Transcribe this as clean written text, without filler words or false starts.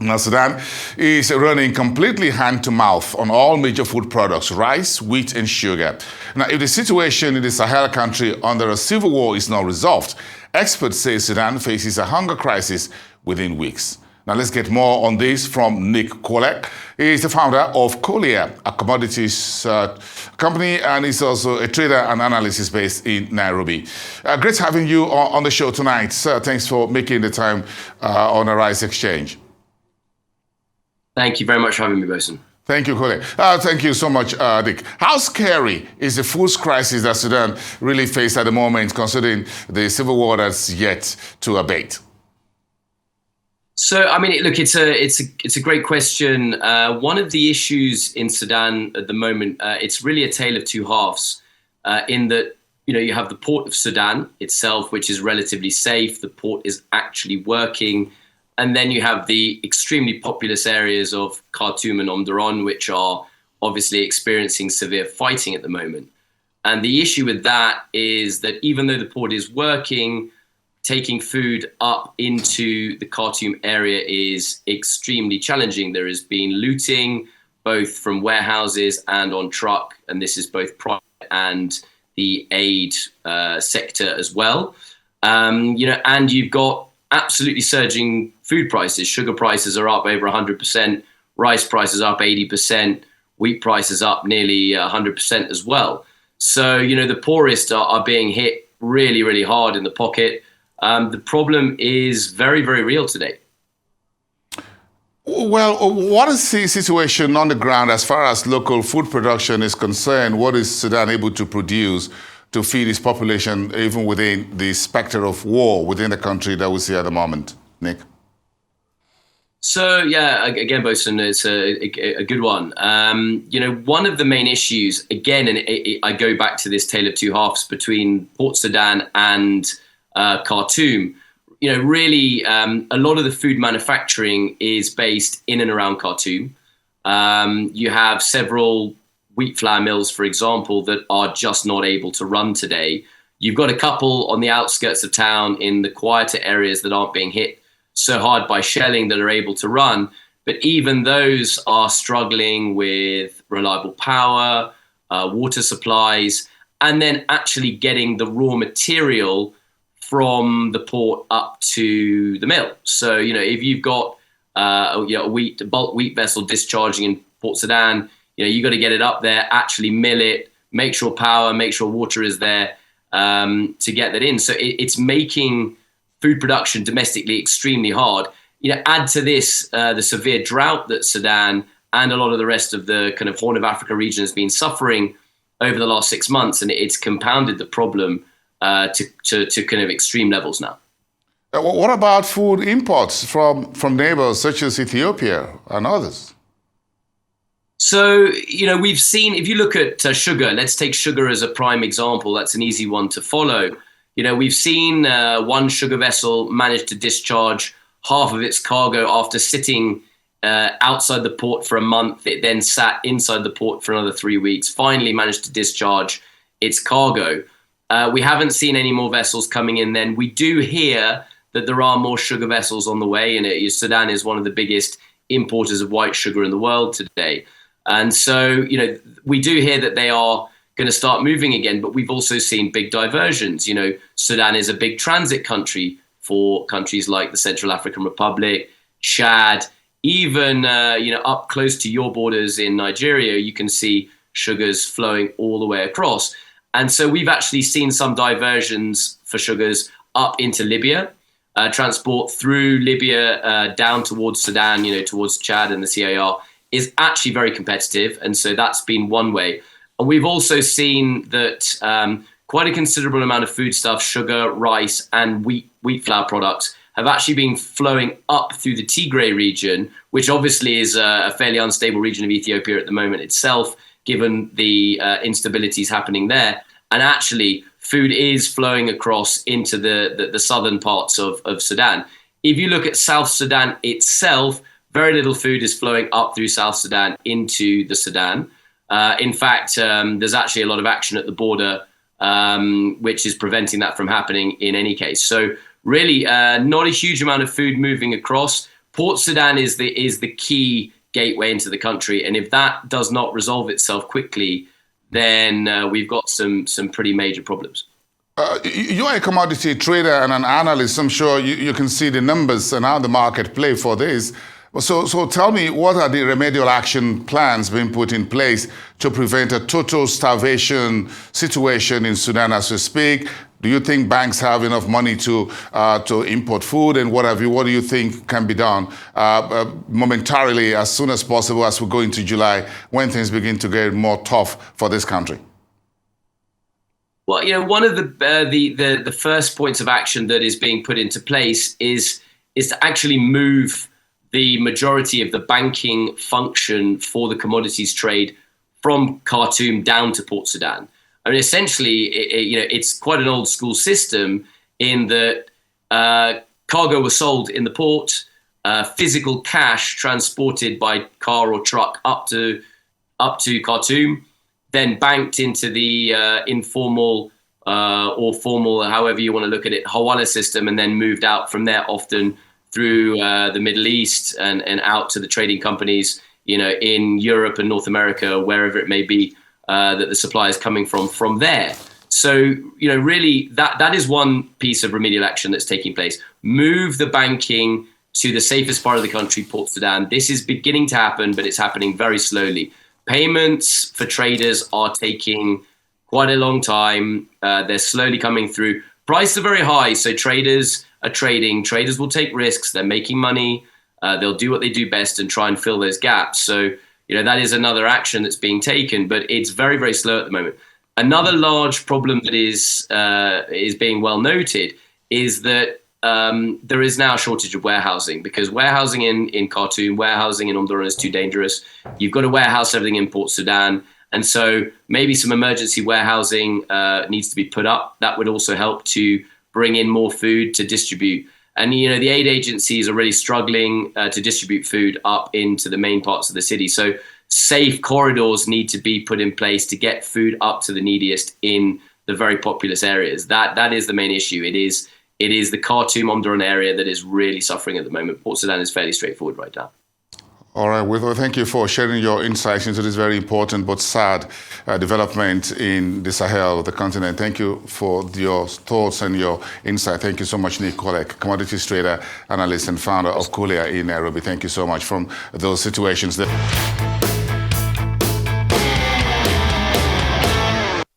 Now, Sudan is running completely hand-to-mouth on all major food products, rice, wheat, and sugar. Now, if the situation in the Sahel country under a civil war is not resolved, experts say Sudan faces a hunger crisis within weeks. Now, let's get more on this from Nick Kwolek. He is the founder of Kwolek, a commodities company, and he's also a trader and analyst based in Nairobi. Great having you on the show tonight. Sir, thanks for making the time on a Rice Exchange. Thank you very much for having me, Bosun. Thank you, Kwolek. Thank you so much, Dick. How scary is the food crisis that Sudan really faces at the moment, considering the civil war that's yet to abate? So, I mean, look, it's a great question. One of the issues in Sudan at the moment, it's really a tale of two halves. In that, you have the port of Sudan itself, which is relatively safe. The port is actually working. And then you have the extremely populous areas of Khartoum and Omdurman, which are obviously experiencing severe fighting at the moment. And the issue with that is that even though the port is working, taking food up into the Khartoum area is extremely challenging. There has been looting, both from warehouses and on truck, and this is both private and the aid sector as well. And you've got absolutely surging food prices. Sugar prices are up over 100%, rice prices up 80%, wheat prices up nearly 100% as well. So, the poorest are being hit really, really hard in the pocket. The problem is very, very real today. Well, what is the situation on the ground as far as local food production is concerned? What is Sudan able to produce to feed its population, even within the specter of war within the country that we see at the moment? Nick? So, yeah, again, Bosun, it's a good one. One of the main issues, again, and I go back to this tale of two halves between Port Sudan and Khartoum. Really, a lot of the food manufacturing is based in and around Khartoum. You have several wheat flour mills, for example, that are just not able to run today. You've got a couple on the outskirts of town in the quieter areas that aren't being hit so hard by shelling that are able to run. But even those are struggling with reliable power, water supplies, and then actually getting the raw material from the port up to the mill. So, if you've got a bulk wheat vessel discharging in Port Sudan, you got to get it up there, actually mill it, make sure power, make sure water is there to get that in. So it's making food production domestically extremely hard. Add to this the severe drought that Sudan and a lot of the rest of the kind of Horn of Africa region has been suffering over the last 6 months, and it's compounded the problem to kind of extreme levels now. What about food imports from neighbors such as Ethiopia and others? So, we've seen, if you look at sugar, let's take sugar as a prime example. That's an easy one to follow. We've seen one sugar vessel manage to discharge half of its cargo after sitting outside the port for a month. It then sat inside the port for another 3 weeks, finally managed to discharge its cargo. We haven't seen any more vessels coming in then. We do hear that there are more sugar vessels on the way, and Sudan is one of the biggest importers of white sugar in the world today. And so, we do hear that they are going to start moving again, but we've also seen big diversions. Sudan is a big transit country for countries like the Central African Republic, Chad, even, up close to your borders in Nigeria, you can see sugars flowing all the way across. And so we've actually seen some diversions for sugars up into Libya, transport through Libya down towards Sudan, towards Chad and the CAR is actually very competitive. And so that's been one way. And we've also seen that quite a considerable amount of foodstuff, sugar, rice, and wheat flour products have actually been flowing up through the Tigray region, which obviously is a fairly unstable region of Ethiopia at the moment itself, given the instabilities happening there. And actually, food is flowing across into the southern parts of Sudan. If you look at South Sudan itself, very little food is flowing up through South Sudan into the Sudan. In fact, there's actually a lot of action at the border, which is preventing that from happening in any case. So really, not a huge amount of food moving across. Port Sudan is the key gateway into the country, and if that does not resolve itself quickly, then we've got some pretty major problems. You're a commodity trader and an analyst. I'm sure you can see the numbers and how the market play for this. So tell me, what are the remedial action plans being put in place to prevent a total starvation situation in Sudan as we speak? Do you think banks have enough money to import food, and what have you? What do you think can be done momentarily, as soon as possible, as we go into July, when things begin to get more tough for this country? Well, one of the first points of action that is being put into place is to actually move the majority of the banking function for the commodities trade from Khartoum down to Port Sudan. I mean, essentially, it's quite an old school system in that cargo was sold in the port, physical cash transported by car or truck up to Khartoum, then banked into the informal or formal, however you want to look at it, Hawala system, and then moved out from there, often through the Middle East and out to the trading companies, in Europe and North America, wherever it may be, that the supply is coming from there. So, really that is one piece of remedial action that's taking place. Move the banking to the safest part of the country, Port Sudan. This is beginning to happen, but it's happening very slowly. Payments for traders are taking quite a long time. They're slowly coming through. Prices are very high, so traders are trading. Traders will take risks. They're making money. They'll do what they do best and try and fill those gaps. So, that is another action that's being taken, but it's very, very slow at the moment. Another large problem that is being well noted is that there is now a shortage of warehousing, because warehousing in Khartoum, warehousing in Omdurman is too dangerous. You've got to warehouse everything in Port Sudan. And so maybe some emergency warehousing needs to be put up. That would also help to bring in more food to distribute. And, the aid agencies are really struggling to distribute food up into the main parts of the city. So safe corridors need to be put in place to get food up to the neediest in the very populous areas. That is the main issue. It is the Khartoum Omdurman area that is really suffering at the moment. Port Sudan is fairly straightforward right now. All right, well, thank you for sharing your insights into this very important but sad development in the Sahel, the continent. Thank you for your thoughts and your insight. Thank you so much, Nick Kwolek, commodities trader, analyst, and founder of Kwolek in Nairobi. Thank you so much from those situations there.